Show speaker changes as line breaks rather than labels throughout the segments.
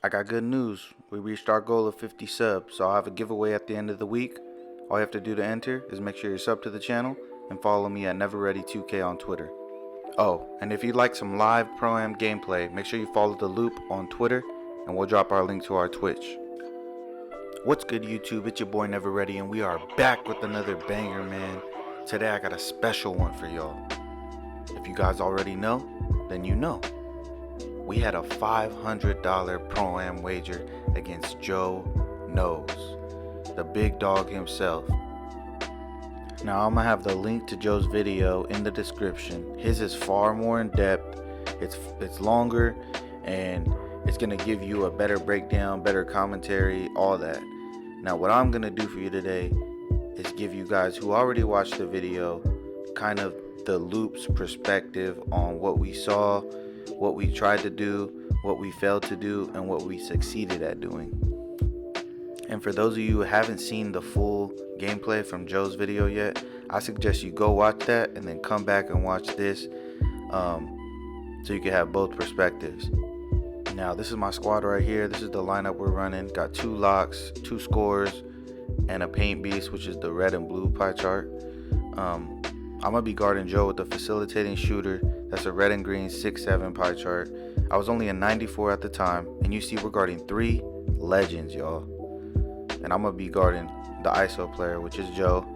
I got good news. We reached our goal of 50 subs, so I'll have a giveaway at the end of the week. All you have to do to enter is make sure you're sub to the channel and follow me at NeverReady2K on Twitter. Oh, and if you'd like some live Pro-Am gameplay, make sure you follow The Loop on Twitter, and we'll drop our link to our Twitch. What's good, YouTube? It's your boy Never Ready, and we are back with another banger, man. Today I got a special one for y'all. If you guys already know, then you know. We had a $500 Pro-Am wager against Joe Knows, the big dog himself. Now I'm gonna have the link to Joe's video in the description. His is far more in depth. It's longer, and it's gonna give you a better breakdown, better commentary, all that. Now what I'm gonna do for you today is give you guys who already watched the video kind of the Loop's perspective on what we saw, what we tried to do, what we failed to do, and what we succeeded at doing. And for those of you who haven't seen the full gameplay from Joe's video yet, I suggest you go watch that and then come back and watch this, so you can have both perspectives. Now this is my squad right here. This is the lineup we're running. Got 2 locks, 2 scores, and a paint beast, which is the red and blue pie chart. I'm gonna be guarding Joe with the facilitating shooter. That's a red and green 6-7 pie chart. I was only a 94 at the time, and you see we're guarding 3 legends, y'all. And I'm gonna be guarding the ISO player, which is Joe,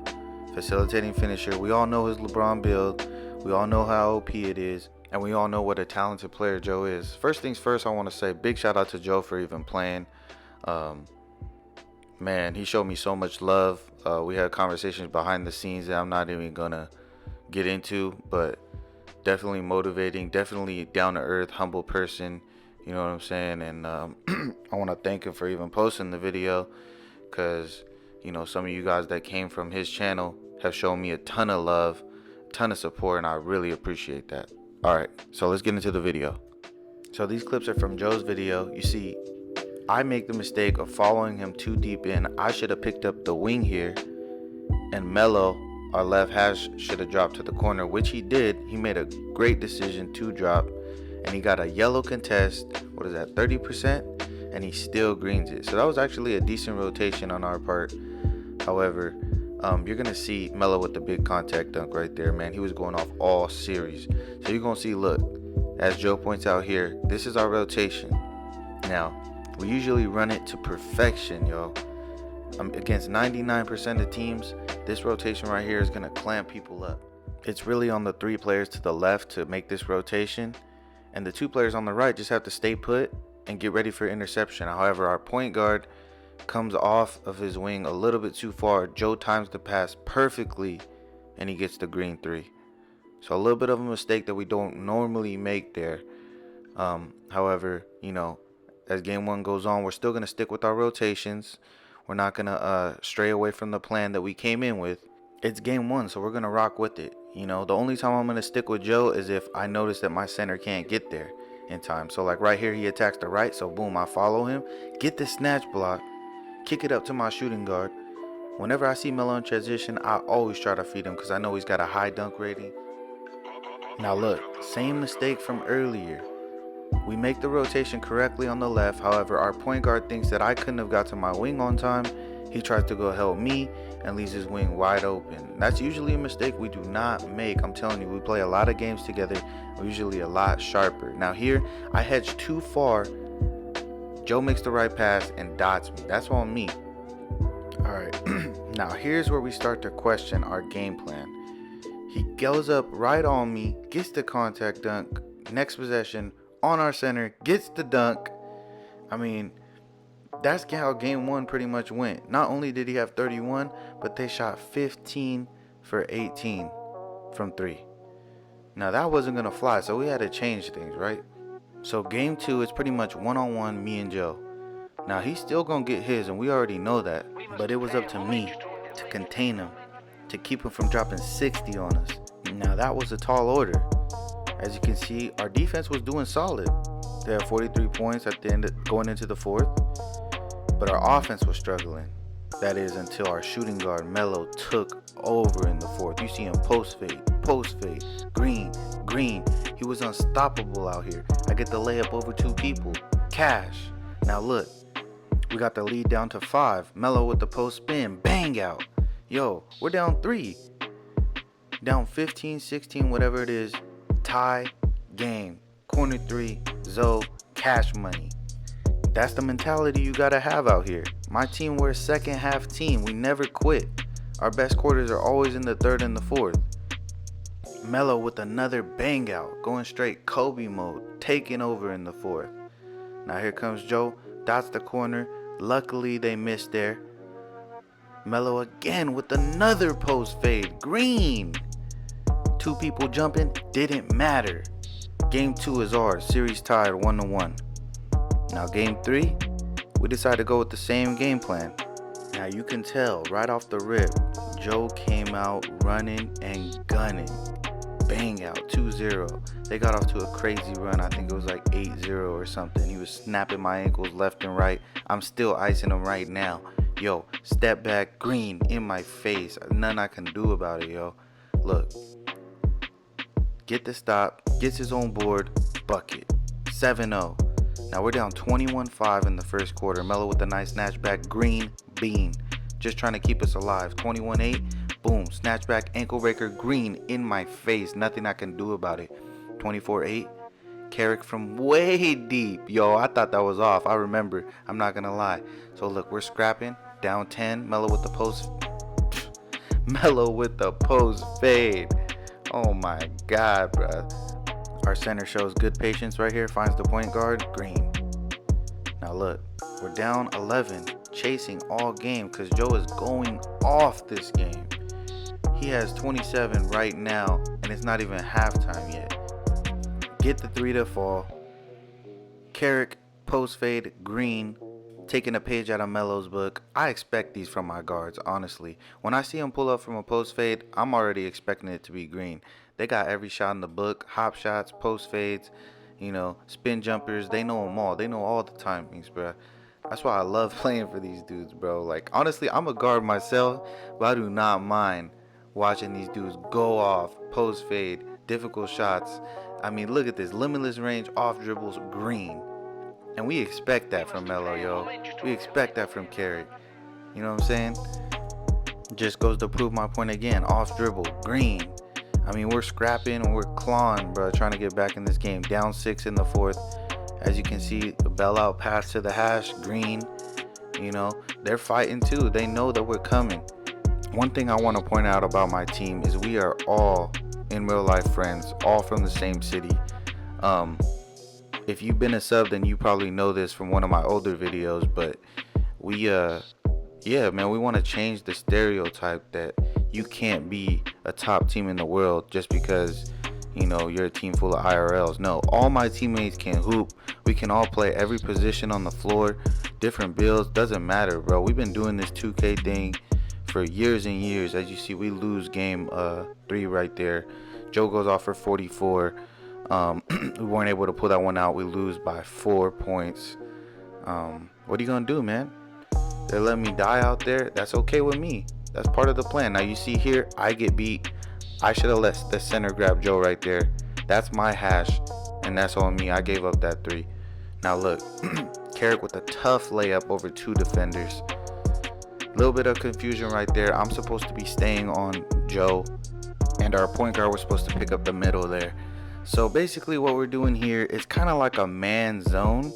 facilitating finisher. We all know his LeBron build. We all know how OP it is, and we all know what a talented player Joe is. First things first, I want to say big shout out to Joe for even playing. Man, he showed me so much love. We had conversations behind the scenes that I'm not even gonna get into, but definitely motivating, definitely down to earth, humble person, you know what I'm saying? And I want to thank him for even posting the video, because you know, some of you guys that came from his channel have shown me a ton of love, a ton of support, and I really appreciate that. Alright, so let's get into the video. So these clips are from Joe's video. You see, I make the mistake of following him too deep in. I should have picked up the wing here, and Melo, our left hash, should have dropped to the corner, which he did. He made a great decision to drop, and he got a yellow contest. What is that, 30%? And he still greens it. So that was actually a decent rotation on our part. However, you're gonna see Melo with the big contact dunk right there, man. He was going off all series. So you're gonna see, look, as Joe points out here, this is our rotation. Now, we usually run it to perfection, yo. Against 99% of teams, this rotation right here is gonna clamp people up. It's really on the 3 players to the left to make this rotation, and the 2 players on the right just have to stay put and get ready for interception. However, our point guard comes off of his wing a little bit too far. Joe times the pass perfectly, and he gets the green 3. So a little bit of a mistake that we don't normally make there. However, you know, as game 1 goes on, we're still going to stick with our rotations. We're not going to stray away from the plan that we came in with. It's game 1, so we're going to rock with it. You know, the only time I'm going to stick with Joe is if I notice that my center can't get there in time. So like right here, he attacks the right, so boom, I follow him, get the snatch block, kick it up to my shooting guard. Whenever I see Melo in transition, I always try to feed him because I know he's got a high dunk rating. Now look, same mistake from earlier. We make the rotation correctly on the left. However, our point guard thinks that I couldn't have got to my wing on time. He tries to go help me and leaves his wing wide open. That's usually a mistake we do not make. I'm telling you, we play a lot of games together. We're usually a lot sharper. Now here, I hedge too far. Joe makes the right pass and dots me. That's on me. Alright, now here's where we start to question our game plan. He goes up right on me, gets the contact dunk. Next possession, on our center, gets the dunk. I mean, that's how game 1 pretty much went. Not only did he have 31, but they shot 15 for 18 from 3. Now that wasn't gonna fly, so we had to change things, right? So game 2 is pretty much one-on-one, me and Joe. Now he's still gonna get his, and we already know that, but it was up to me to contain him, to keep him from dropping 60 on us. Now that was a tall order. As you can see, our defense was doing solid. They had 43 points at the end going into the 4th, but our offense was struggling. That is until our shooting guard Melo took over in the 4th. You see him post fade, green. He was unstoppable out here. I get the layup over 2 people. Cash. Now look, we got the lead down to 5. Melo with the post spin, bang out. Yo, we're down 3. Down 15, 16, whatever it is. Tie, game. Corner 3, Zoe, cash money. That's the mentality you gotta have out here. My team, we're a second half team. We never quit. Our best quarters are always in the 3rd and the 4th. Melo with another bang out, going straight Kobe mode, taking over in the 4th. Now here comes Joe, dots the corner. Luckily they missed there. Melo again with another post fade, green. 2 people jumping, didn't matter. Game 2 is ours, series tied 1-1. Now game 3, we decided to go with the same game plan. Now you can tell right off the rip, Joe came out running and gunning. Bang out, 2-0. They got off to a crazy run. I think it was like 8-0 or something. He was snapping my ankles left and right. I'm still icing him right now. Yo, step back, green in my face. Nothing I can do about it, yo. Look. Get the stop, gets his own board, bucket. 7-0. Now we're down 21-5 in the first quarter. Melo with a nice snatchback, green bean. Just trying to keep us alive. 21-8, boom, snatchback, ankle breaker, green in my face. Nothing I can do about it. 24-8, Carrick from way deep. Yo, I thought that was off. I remember. I'm not going to lie. So look, we're scrapping. Down 10, Melo with the post. Melo with the post fade. Oh my God, bruh. Our center shows good patience right here. Finds the point guard, green. Now look, we're down 11, chasing all game because Joe is going off this game. He has 27 right now, and it's not even halftime yet. Get the 3 to fall. Carrick, post fade, green. Taking a page out of Melo's book. I expect these from my guards, honestly. When I see him pull up from a post fade, I'm already expecting it to be green. They got every shot in the book. Hop shots, post fades, spin jumpers. They know them all. They know all the timings, bro. That's why I love playing for these dudes, bro. Like, honestly, I'm a guard myself, but I do not mind watching these dudes go off, post fade, difficult shots. I mean, look at this. Limitless range, off dribbles, green. And we expect that from Melo, yo. We expect that from Carrick. You know what I'm saying? Just goes to prove my point again. Off dribble, green. I mean, we're scrapping and we're clawing, bro, trying to get back in this game. Down 6 in the 4th. As you can see, the bailout pass to the hash, green. They're fighting too. They know that we're coming. One thing I want to point out about my team is we are all in real life friends, all from the same city. If you've been a sub, then you probably know this from one of my older videos, but we want to change the stereotype that you can't be a top team in the world just because, you're a team full of IRLs. No, all my teammates can hoop. We can all play every position on the floor, different builds, doesn't matter, bro. We've been doing this 2K thing for years and years. As you see, we lose game 3 right there. Joe goes off for 44. We weren't able to pull that one out. We lose by 4 points. What are you gonna do, man? They're letting me die out there. That's okay with me. That's part of the plan. Now you see here, I get beat. I should have let the center grab Joe right there. That's my hash, and that's on me. I gave up that 3. Now look, Carrick with a tough layup over 2 defenders. A little bit of confusion right there. I'm supposed to be staying on Joe, and our point guard was supposed to pick up the middle there. So basically what we're doing here is kind of like a man zone.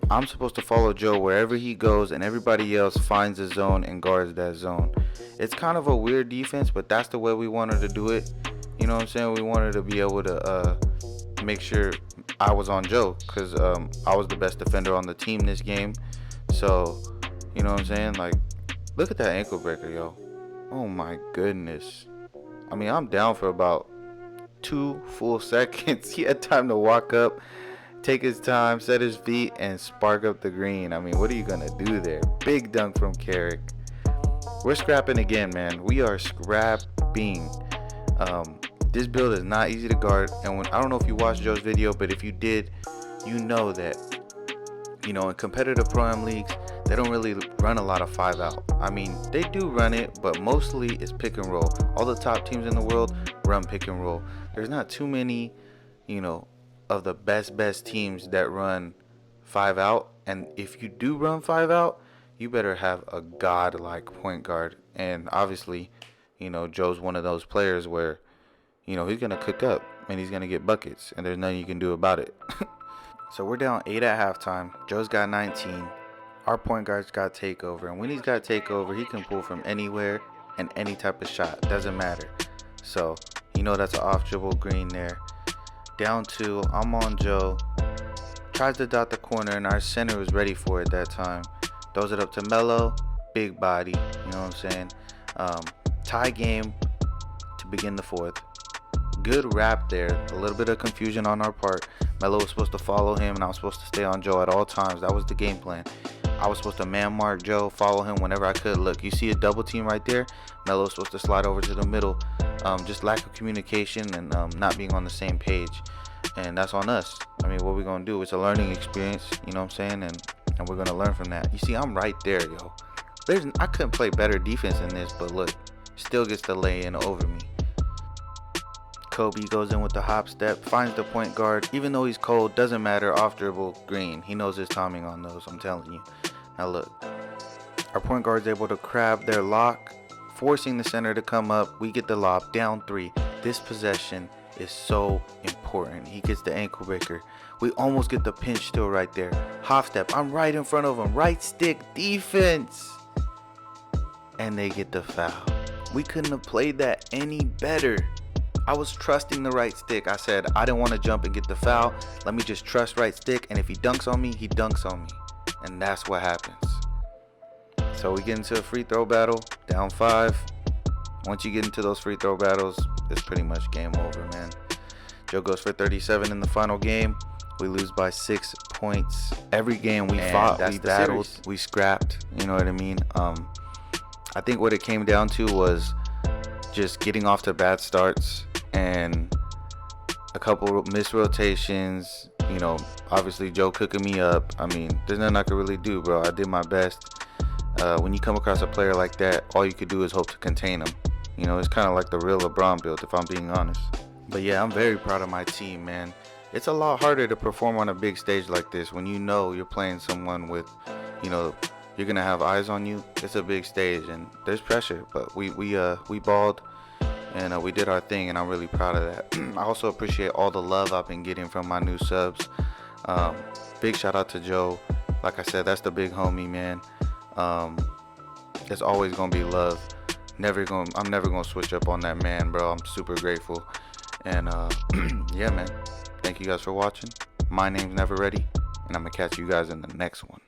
I'm supposed to follow Joe wherever he goes, and everybody else finds a zone and guards that zone. It's kind of a weird defense, but that's the way we wanted to do it. You know what I'm saying? We wanted to be able to make sure I was on Joe, because I was the best defender on the team this game. So, you know what I'm saying? Like, look at that ankle breaker, yo. Oh my goodness. I mean, I'm down for about 2 full seconds. He had time to walk up, take his time, set his feet, and spark up the green. I mean, what are you gonna do there? Big dunk from Carrick. We're scrapping again, man. We are scrapping. This build is not easy to guard, and I don't know if you watched Joe's video, but if you did, you know that in competitive Pro Am leagues, they don't really run a lot of 5 out. I mean, they do run it, but mostly it's pick and roll. All the top teams in the world run pick and roll. There's not too many, of the best teams that run 5 out. And if you do run 5 out, you better have a god-like point guard. And obviously, you know, Joe's one of those players where, you know, he's going to cook up and he's going to get buckets. And there's nothing you can do about it. So we're down 8 at halftime. Joe's got 19. Our point guard's got takeover. And when he's got takeover, he can pull from anywhere and any type of shot. Doesn't matter. So, you know that's an off dribble green there. Down 2. I'm on Joe. Tries to dot the corner, and our center was ready for it that time. Throws it up to Melo. Big body. You know what I'm saying? Tie game to begin the fourth. Good wrap there. A little bit of confusion on our part. Melo was supposed to follow him, and I was supposed to stay on Joe at all times. That was the game plan. I was supposed to man mark Joe, follow him whenever I could. Look, you see a double team right there? Melo was supposed to slide over to the middle. Just lack of communication and not being on the same page. And that's on us. I mean, what we're going to do? It's a learning experience, you know what I'm saying? And we're going to learn from that. You see, I'm right there, yo. I couldn't play better defense than this, but look, still gets the lay in over me. Kobe goes in with the hop step, finds the point guard. Even though he's cold, doesn't matter. Off dribble, green. He knows his timing on those, I'm telling you. Now look, our point guard's able to crab their lock, forcing the center to come up. We get the lob, down 3. This possession is so important. He gets the ankle breaker. We almost get the pinch still right there. Hop step, I'm right in front of him. Right stick defense. And they get the foul. We couldn't have played that any better. I was trusting the right stick. I said I didn't want to jump and get the foul. Let me just trust right stick, and if he dunks on me, he dunks on me. And that's what happens. So we get into a free throw battle, down 5. Once you get into those free throw battles, it's pretty much game over, man. Joe goes for 37 in the final game. We lose by 6 points. Every game we fought, we battled, we scrapped. You know what I mean? I think what it came down to was just getting off to bad starts and a couple missed rotations. You know, obviously Joe cooking me up. I mean, there's nothing I could really do, bro. I did my best. When you come across a player like that, all you could do is hope to contain him. You know, it's kind of like the real LeBron build, if I'm being honest. But yeah, I'm very proud of my team, man. It's a lot harder to perform on a big stage like this when you know you're playing someone with, you know, you're gonna have eyes on you. It's a big stage and there's pressure, but we balled and we did our thing, and I'm really proud of that. I also appreciate all the love I've been getting from my new subs. Big shout out to Joe. Like I said, that's the big homie, man. There's always gonna be love. I'm never gonna switch up on that man, bro. I'm super grateful. And yeah, man. Thank you guys for watching. My name's Never Ready, and I'm gonna catch you guys in the next one.